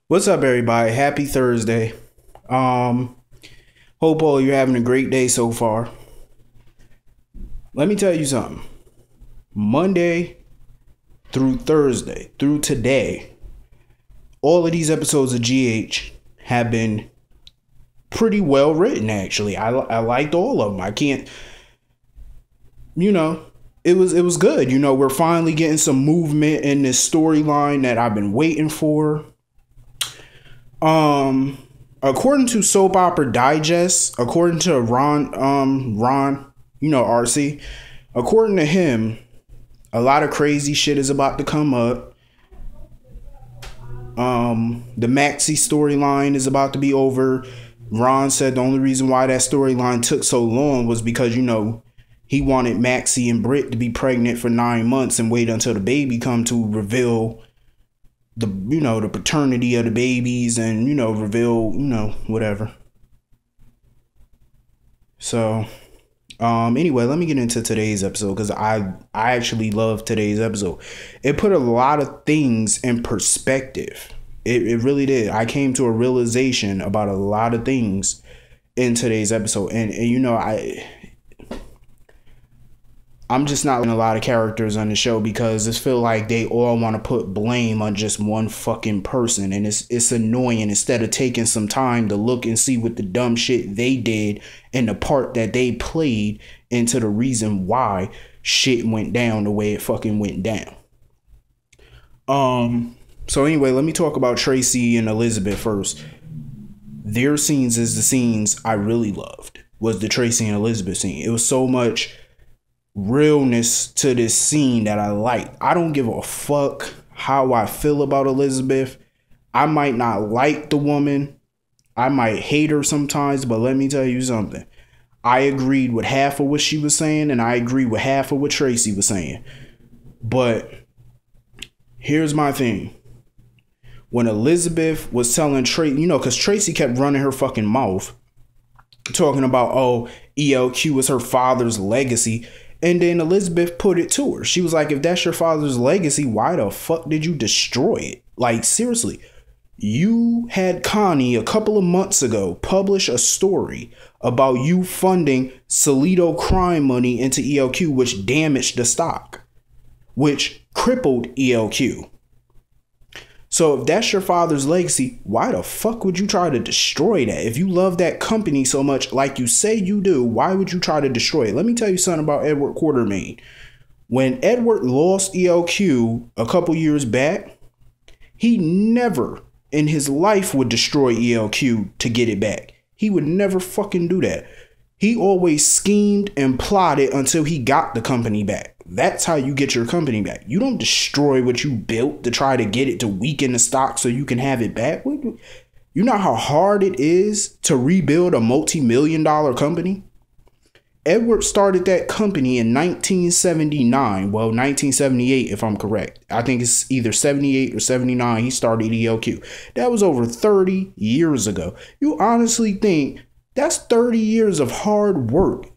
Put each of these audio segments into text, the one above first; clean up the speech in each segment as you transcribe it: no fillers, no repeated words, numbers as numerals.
What's up, everybody? Happy Thursday. Um, Hope all you're having a great day so far. Let me tell you something. Monday through Thursday, through today, all of these episodes of GH have been pretty well written, actually. I liked all of them. I can't, it was good. We're finally getting some movement in this storyline that I've been waiting for. According to Soap Opera Digest, according to Ron, RC, according to him, a lot of crazy shit is about to come up. The Maxie storyline is about to be over. Ron said the only reason why that storyline took so long was because, he wanted Maxie and Britt to be pregnant for 9 months and wait until the baby come to reveal the paternity of the babies and, reveal, whatever. So, anyway, let me get into today's episode because I actually love today's episode. It put a lot of things in perspective. It really did. I came to a realization about a lot of things in today's episode. And I'm just not in a lot of characters on the show because I feel like they all want to put blame on just one fucking person. And it's annoying instead of taking some time to look and see what the dumb shit they did and the part that they played into the reason why shit went down the way it fucking went down. So anyway, let me talk about Tracy and Elizabeth first. Their scenes is the scenes I really loved, was the Tracy and Elizabeth scene. It was so much realness to this scene that I liked. I don't give a fuck how I feel about Elizabeth. I might not like the woman. I might hate her sometimes, but let me tell you something. I agreed with half of what she was saying, and I agree with half of what Tracy was saying. But here's my thing. When Elizabeth was telling Tracy, because Tracy kept running her fucking mouth, talking about, ELQ was her father's legacy. And then Elizabeth put it to her. She was like, if that's your father's legacy, why the fuck did you destroy it? Like, seriously, you had Connie a couple of months ago publish a story about you funding Solido crime money into ELQ, which damaged the stock, which crippled ELQ. So if that's your father's legacy, why the fuck would you try to destroy that? If you love that company so much, like you say you do, why would you try to destroy it? Let me tell you something about Edward Quartermain. When Edward lost ELQ a couple years back, he never in his life would destroy ELQ to get it back. He would never fucking do that. He always schemed and plotted until he got the company back. That's how you get your company back. You don't destroy what you built to try to get it to weaken the stock so you can have it back. You know how hard it is to rebuild a multi-million-dollar company? Edward started that company in 1979. Well, 1978, if I'm correct. I think it's either 78 or 79. He started ELQ. That was over 30 years ago. You honestly think that's 30 years of hard work?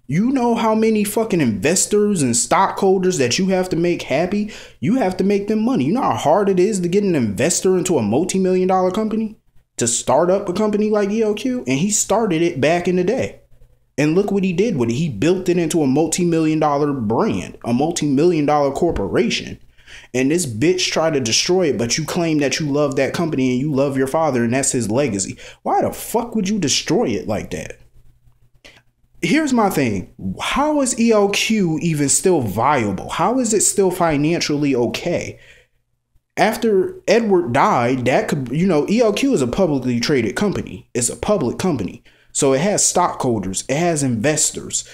You know how many fucking investors and stockholders that you have to make happy? You have to make them money. You know how hard it is to get an investor into a multi-million-dollar company? To start up a company like ELQ? And he started it back in the day. And look what he did with it. He built it into a multi-million-dollar brand. A multi-million-dollar corporation. And this bitch tried to destroy it, but you claim that you love that company and you love your father and that's his legacy. Why the fuck would you destroy it like that? Here's my thing. How is ELQ even still viable? How is it still financially okay? After Edward died, that could, ELQ is a publicly traded company. It's a public company. So it has stockholders. It has investors.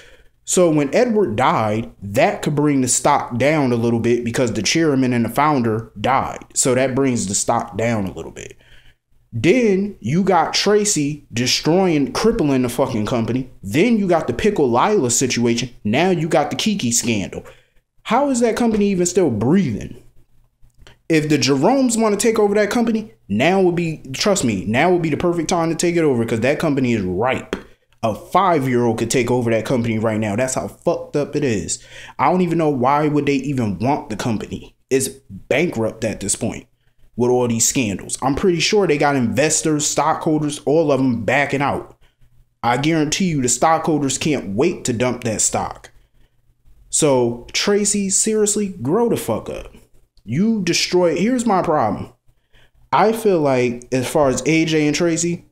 So when Edward died, that could bring the stock down a little bit because the chairman and the founder died. So that brings the stock down a little bit. Then you got Tracy crippling the fucking company. Then you got the Pickle Lila situation. Now you got the Kiki scandal. How is that company even still breathing? If the Jeromes want to take over that company, now would be the perfect time to take it over because that company is ripe. A 5-year-old could take over that company right now. That's how fucked up it is. I don't even know why would they even want the company. It's bankrupt at this point. with all these scandals. I'm pretty sure they got investors, stockholders, all of them backing out. I guarantee you the stockholders can't wait to dump that stock. So Tracy, seriously, grow the fuck up. You destroy. Here's my problem. I feel like as far as AJ and Tracy,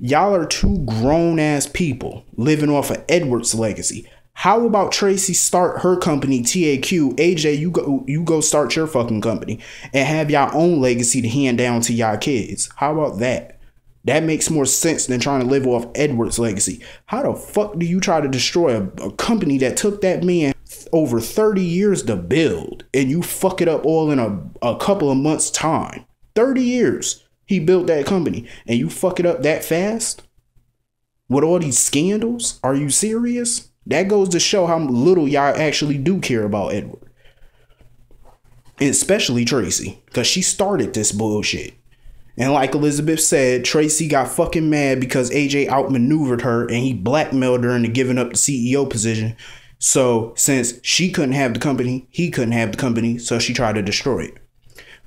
y'all are two grown ass people living off of Edward's legacy. How about Tracy start her company, TAQ? AJ, you go start your fucking company and have your own legacy to hand down to y'all kids. How about that? That makes more sense than trying to live off Edward's legacy. How the fuck do you try to destroy a company that took that man over 30 years to build, and you fuck it up all in a couple of months' time? 30 years he built that company, and you fuck it up that fast? With all these scandals? Are you serious? That goes to show how little y'all actually do care about Edward. And especially Tracy, because she started this bullshit. And like Elizabeth said, Tracy got fucking mad because AJ outmaneuvered her and he blackmailed her into giving up the CEO position. So since she couldn't have the company, he couldn't have the company, so she tried to destroy it.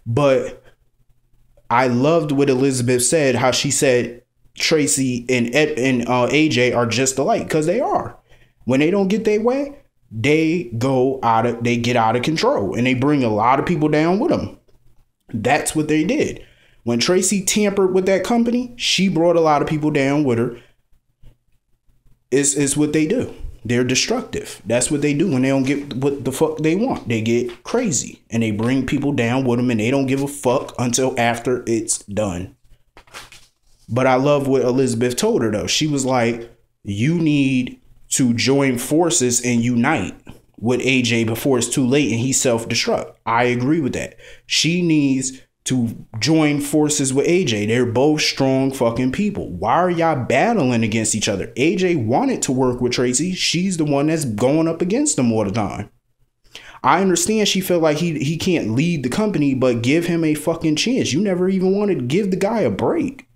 But I loved what Elizabeth said, how she said Tracy and AJ are just alike, because they are. When they don't get their way, they get out of control and they bring a lot of people down with them. That's what they did. When Tracy tampered with that company, she brought a lot of people down with her. It's what they do. They're destructive. That's what they do when they don't get what the fuck they want. They get crazy and they bring people down with them and they don't give a fuck until after it's done. But I love what Elizabeth told her though. She was like, you need to join forces and unite with AJ before it's too late and he self-destruct. I agree with that. She needs to join forces with AJ. They're both strong fucking people. Why are y'all battling against each other? AJ wanted to work with Tracy. She's the one that's going up against him all the time. I understand she felt like he can't lead the company, but give him a fucking chance. You never even wanted to give the guy a break.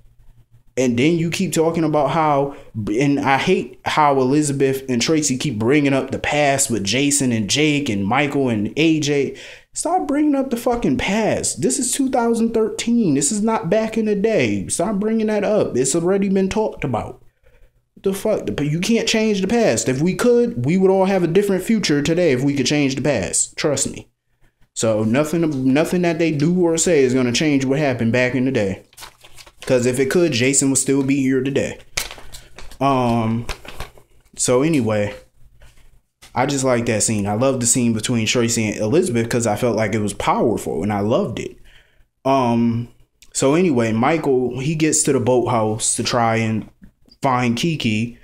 And then you keep talking about how, and I hate how Elizabeth and Tracy keep bringing up the past with Jason and Jake and Michael and AJ. Stop bringing up the fucking past. This is 2013. This is not back in the day. Stop bringing that up. It's already been talked about. What the fuck? You can't change the past. If we could, we would all have a different future today if we could change the past. Trust me. So nothing that they do or say is going to change what happened back in the day. Because if it could, Jason would still be here today. So anyway, I just like that scene. I love the scene between Tracy and Elizabeth because I felt like it was powerful and I loved it. So anyway, Michael, he gets to the boathouse to try and find Kiki.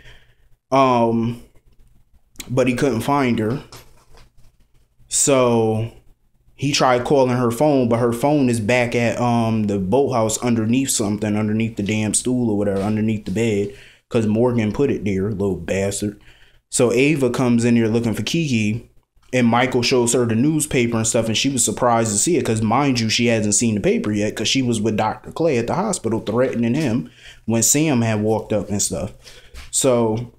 But he couldn't find her. So he tried calling her phone, but her phone is back at the boathouse underneath something, underneath the damn stool or whatever, underneath the bed, because Morgan put it there, little bastard. So Ava comes in here looking for Kiki, and Michael shows her the newspaper and stuff, and she was surprised to see it, because mind you, she hasn't seen the paper yet, because she was with Dr. Clay at the hospital threatening him when Sam had walked up and stuff. So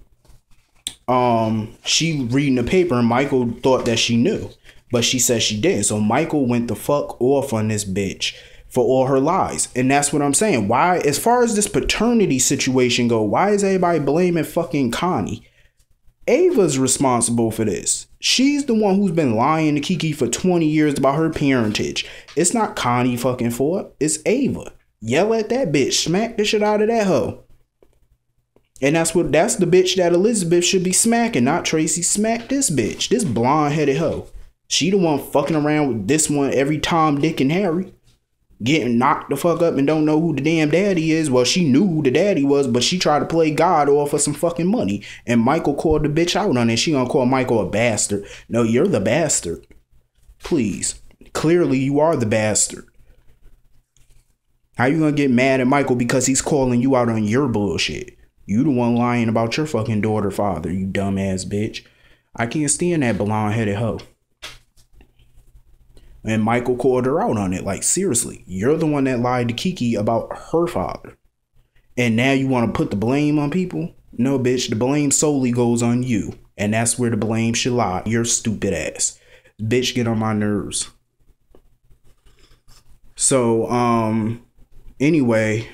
she reading the paper, and Michael thought that she knew. But she said she didn't. So Michael went the fuck off on this bitch for all her lies. And that's what I'm saying. Why, as far as this paternity situation go, why is everybody blaming fucking Connie? Ava's responsible for this. She's the one who's been lying to Kiki for 20 years about her parentage. It's not Connie fucking fault. It's Ava. Yell at that bitch. Smack the shit out of that hoe. And that's the bitch that Elizabeth should be smacking, not Tracy. Smack this bitch. This blonde-headed hoe. She the one fucking around with this one every Tom, Dick, and Harry. Getting knocked the fuck up and don't know who the damn daddy is. Well, she knew who the daddy was, but she tried to play God off of some fucking money. And Michael called the bitch out on it. She gonna call Michael a bastard. No, you're the bastard. Please. Clearly, you are the bastard. How you gonna get mad at Michael because he's calling you out on your bullshit? You the one lying about your fucking daughter father, you dumbass bitch. I can't stand that blonde-headed hoe. And Michael called her out on it. Like, seriously, you're the one that lied to Kiki about her father. And now you want to put the blame on people? No, bitch, the blame solely goes on you. And that's where the blame should lie. Your stupid ass. Bitch, get on my nerves. So anyway,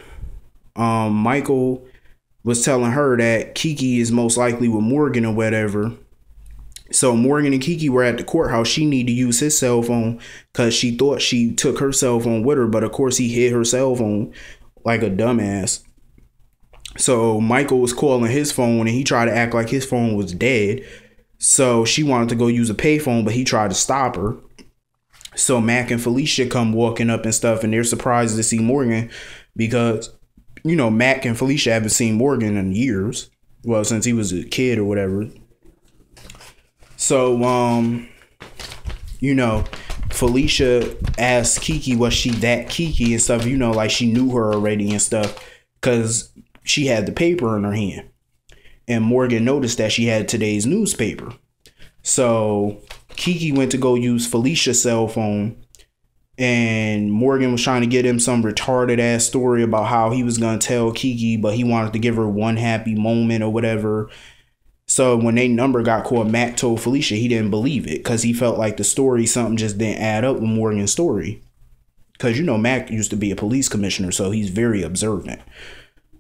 Michael was telling her that Kiki is most likely with Morgan or whatever. So Morgan and Kiki were at the courthouse. She needed to use his cell phone because she thought she took her cell phone with her, but of course he hid her cell phone like a dumbass. So Michael was calling his phone and he tried to act like his phone was dead. So she wanted to go use a payphone, but he tried to stop her. So Mac and Felicia come walking up and stuff, and they're surprised to see Morgan because, you know, Mac and Felicia haven't seen Morgan in years. Well, since he was a kid or whatever. So, you know, Felicia asked Kiki, was she that Kiki and stuff, you know, like she knew her already and stuff, because she had the paper in her hand. And Morgan noticed that she had today's newspaper. So Kiki went to go use Felicia's cell phone, and Morgan was trying to get him some retarded ass story about how he was going to tell Kiki, but he wanted to give her one happy moment or whatever. So when they number got called, Mac told Felicia he didn't believe it because he felt like the story, something just didn't add up with Morgan's story. Because, you know, Mac used to be a police commissioner, so he's very observant.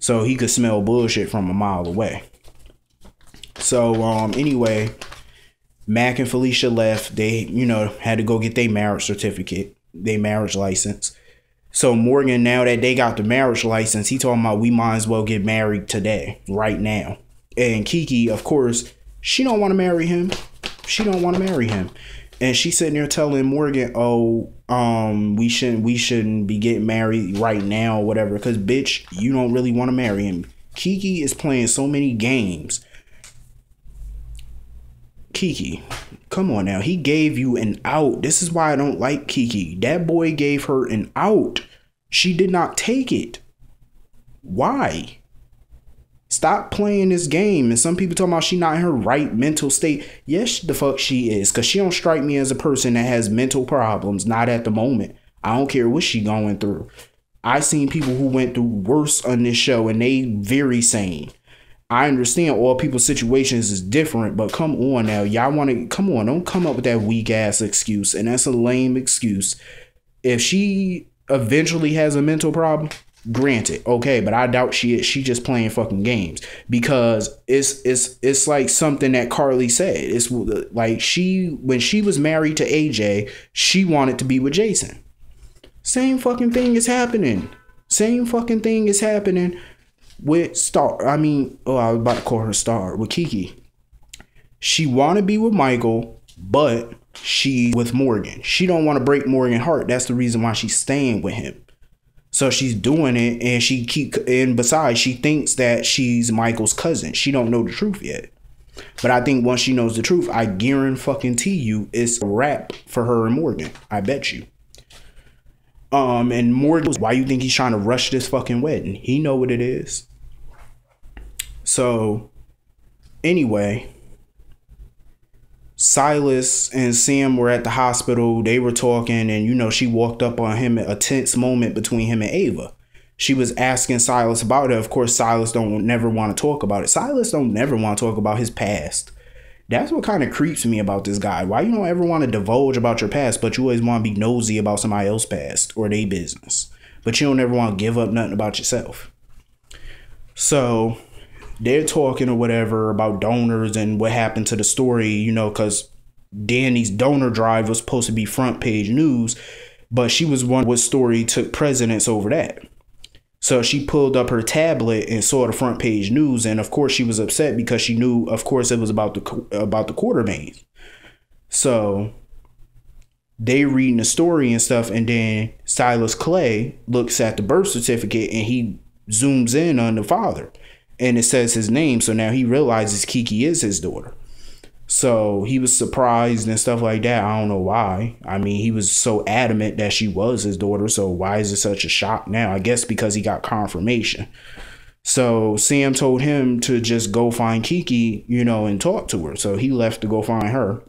So he could smell bullshit from a mile away. So anyway, Mac and Felicia left. They, you know, had to go get their marriage certificate, their marriage license. So Morgan, now that they got the marriage license, he talking about we might as well get married today, right now. And Kiki, of course, she don't want to marry him. She don't want to marry him. And she's sitting there telling Morgan, oh, we shouldn't be getting married right now or whatever. Because, bitch, you don't really want to marry him. Kiki is playing so many games. Kiki, come on now. He gave you an out. This is why I don't like Kiki. That boy gave her an out. She did not take it. Why? Stop playing this game. And some people talking about she not in her right mental state. Yes, the fuck she is. Because she don't strike me as a person that has mental problems. Not at the moment. I don't care what she going through. I seen people who went through worse on this show and they very sane. I understand all people's situations is different, but come on now. Y'all want to, come on, don't come up with that weak ass excuse. And that's a lame excuse. If she eventually has a mental problem, granted, okay, but I doubt she just playing fucking games, because it's like something that Carly said. It's like when she was married to AJ, she wanted to be with Jason. Same fucking thing is happening. Same fucking thing is happening with Star. I mean, I was about to call her Star, with Kiki. She want to be with Michael, but she with Morgan. She don't want to break Morgan's heart. That's the reason why she's staying with him. So she's doing it, and besides, she thinks that she's Michael's cousin. She don't know the truth yet. But I think once she knows the truth, I guarantee you it's a wrap for her and Morgan. I bet you. And Morgan, why you think he's trying to rush this fucking wedding? He know what it is. So, anyway, Silas and Sam were at the hospital. They were talking, and, you know, she walked up on him, a tense moment between him and Ava. She was asking Silas about it. Of course, Silas don't never want to talk about it. Silas don't never want to talk about his past. That's what kind of creeps me about this guy. Why you don't ever want to divulge about your past, but you always want to be nosy about somebody else's past or their business. But you don't ever want to give up nothing about yourself. So they're talking or whatever about donors and what happened to the story, you know, because Danny's donor drive was supposed to be front page news, but she was wondering what story took precedence over that. So she pulled up her tablet and saw the front page news, and of course she was upset because she knew, of course, it was about the Quartermaines. So they reading the story and stuff, and then Silas Clay looks at the birth certificate and he zooms in on the father, and it says his name. So now he realizes Kiki is his daughter. So he was surprised and stuff like that. I don't know why. I mean, he was so adamant that she was his daughter. So why is it such a shock now? I guess because he got confirmation. So Sam told him to just go find Kiki, you know, and talk to her. So he left to go find her.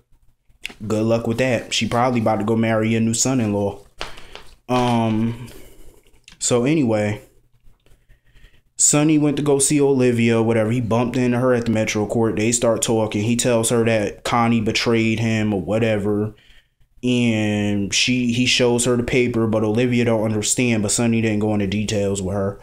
Good luck with that. She probably about to go marry a new son-in-law. So anyway, Sonny went to go see Olivia, whatever. He bumped into her at the Metro Court. They start talking. He tells her that Connie betrayed him or whatever. and he shows her the paper, but Olivia don't understand. But Sonny didn't go into details with her.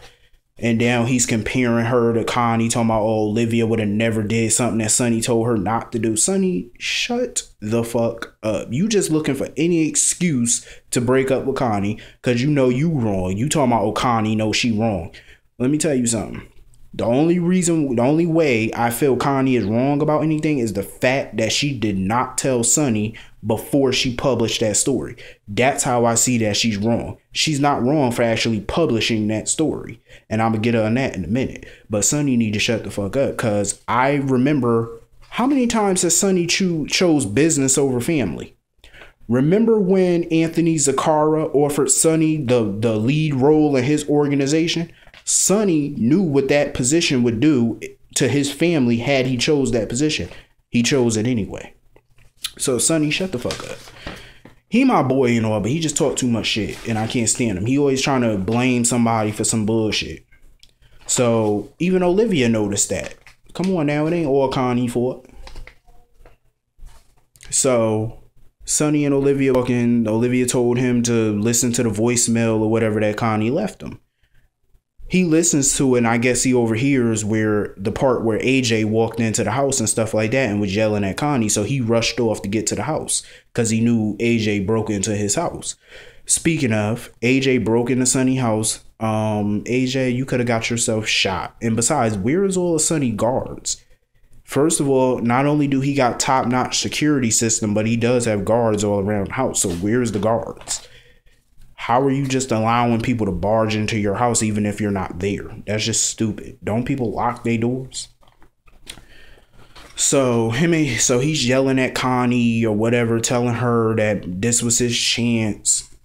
And now he's comparing her to Connie, talking about, oh, Olivia would have never did something that Sonny told her not to do. Sonny, shut the fuck up. You just looking for any excuse to break up with Connie because you know you wrong. You talking about, oh, Connie knows she wrong. Let me tell you something. The only way I feel Connie is wrong about anything is the fact that she did not tell Sonny before she published that story. That's how I see that she's wrong. She's not wrong for actually publishing that story. And I'm going to get on that in a minute. But Sonny need to shut the fuck up, because I remember how many times has Sonny chose business over family? Remember when Anthony Zaccara offered Sonny the lead role in his organization? Sonny knew what that position would do to his family had he chose that position. He chose it anyway. So Sonny, shut the fuck up. He my boy and all, but he just talk too much shit and I can't stand him. He always trying to blame somebody for some bullshit. So even Olivia noticed that. Come on now, it ain't all Connie fault. So Sonny and Olivia talking. Olivia told him to listen to the voicemail or whatever that Connie left him. He listens to it, and I guess he overhears where the part where AJ walked into the house and stuff like that and was yelling at Connie. So he rushed off to get to the house because he knew AJ broke into his house. Speaking of, AJ broke into Sonny's house. AJ, you could have got yourself shot. And besides, where is all the Sonny guards? First of all, not only do he got top-notch security system, but he does have guards all around the house. So where's the guards? How are you just allowing people to barge into your house even if you're not there? That's just stupid. Don't people lock their doors? So he's yelling at Connie or whatever, telling her that this was his chance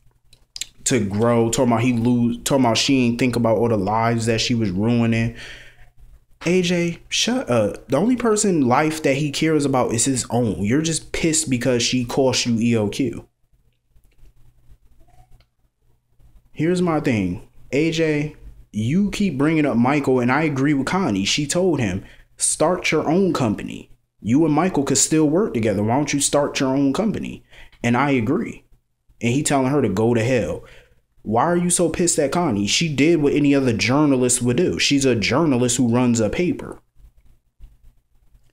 to grow. Talking about she ain't think about all the lives that she was ruining. AJ, shut up. The only person life that he cares about is his own. You're just pissed because she cost you EOQ. Here's my thing. AJ, you keep bringing up Michael, and I agree with Connie. She told him, start your own company. You and Michael could still work together. Why don't you start your own company? And I agree. And he telling her to go to hell. Why are you so pissed at Connie? She did what any other journalist would do. She's a journalist who runs a paper.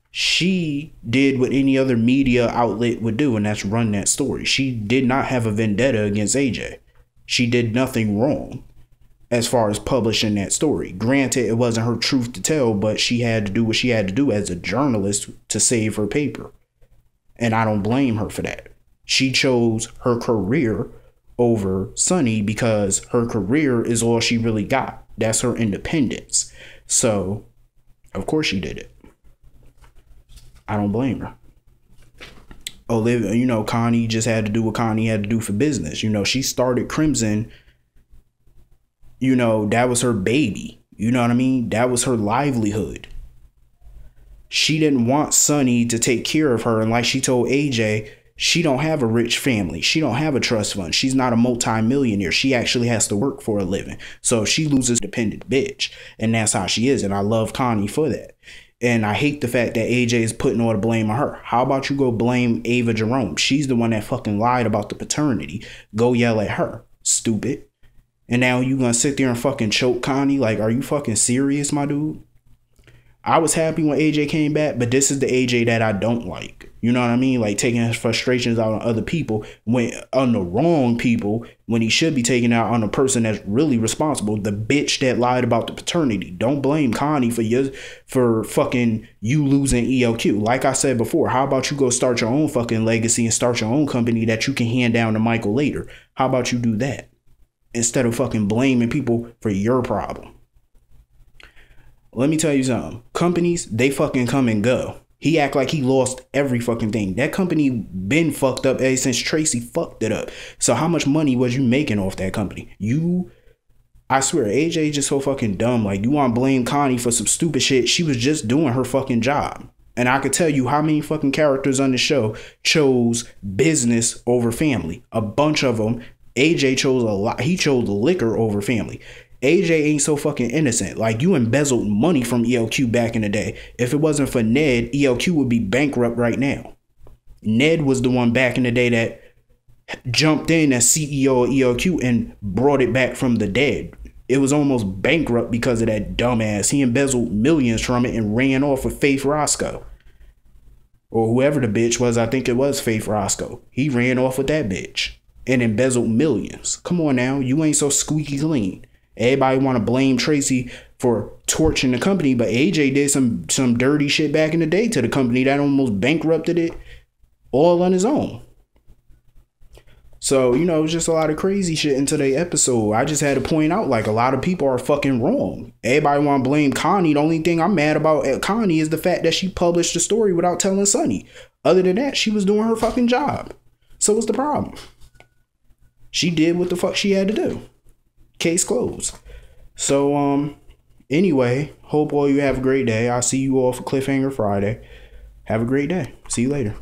She did what any other media outlet would do, and that's run that story. She did not have a vendetta against AJ. She did nothing wrong as far as publishing that story. Granted, it wasn't her truth to tell, but she had to do what she had to do as a journalist to save her paper. And I don't blame her for that. She chose her career over Sonny because her career is all she really got. That's her independence. So, of course she did it. I don't blame her. Olivia, Connie just had to do what Connie had to do for business. She started Crimson. That was her baby. You know what I mean? That was her livelihood. She didn't want Sonny to take care of her. And like she told AJ, she don't have a rich family. She don't have a trust fund. She's not a multi-millionaire. She actually has to work for a living. So if she loses, dependent bitch. And that's how she is. And I love Connie for that. And I hate the fact that AJ is putting all the blame on her. How about you go blame Ava Jerome? She's the one that fucking lied about the paternity. Go yell at her. Stupid. And now you gonna sit there and fucking choke Connie? Like, are you fucking serious, my dude? I was happy when AJ came back, but this is the AJ that I don't like. You know what I mean? Like taking his frustrations out on other people, on the wrong people, when he should be taking out on the person that's really responsible, the bitch that lied about the paternity. Don't blame Connie for fucking you losing ELQ. Like I said before, how about you go start your own fucking legacy and start your own company that you can hand down to Michael later? How about you do that instead of fucking blaming people for your problem? Let me tell you something. Companies, they fucking come and go. He act like he lost every fucking thing. That company been fucked up ever since Tracy fucked it up. So how much money was you making off that company? I swear, AJ just so fucking dumb. Like, you want to blame Connie for some stupid shit. She was just doing her fucking job. And I could tell you how many fucking characters on the show chose business over family. A bunch of them. AJ chose a lot. He chose liquor over family. AJ ain't so fucking innocent. Like, you embezzled money from ELQ back in the day. If it wasn't for Ned, ELQ would be bankrupt right now. Ned was the one back in the day that jumped in as CEO of ELQ and brought it back from the dead. It was almost bankrupt because of that dumbass. He embezzled millions from it and ran off with Faith Roscoe. Or whoever the bitch was, I think it was Faith Roscoe. He ran off with that bitch and embezzled millions. Come on now, you ain't so squeaky clean. Everybody want to blame Tracy for torching the company, but AJ did some dirty shit back in the day to the company that almost bankrupted it all on his own. So, you know, it's just a lot of crazy shit in today's episode. I just had to point out, like, a lot of people are fucking wrong. Everybody want to blame Connie. The only thing I'm mad about at Connie is the fact that she published the story without telling Sonny. Other than that, she was doing her fucking job. So what's the problem? She did what the fuck she had to do. Case closed. So, anyway, hope all you have a great day. I'll see you all for Cliffhanger Friday. Have a great day. See you later.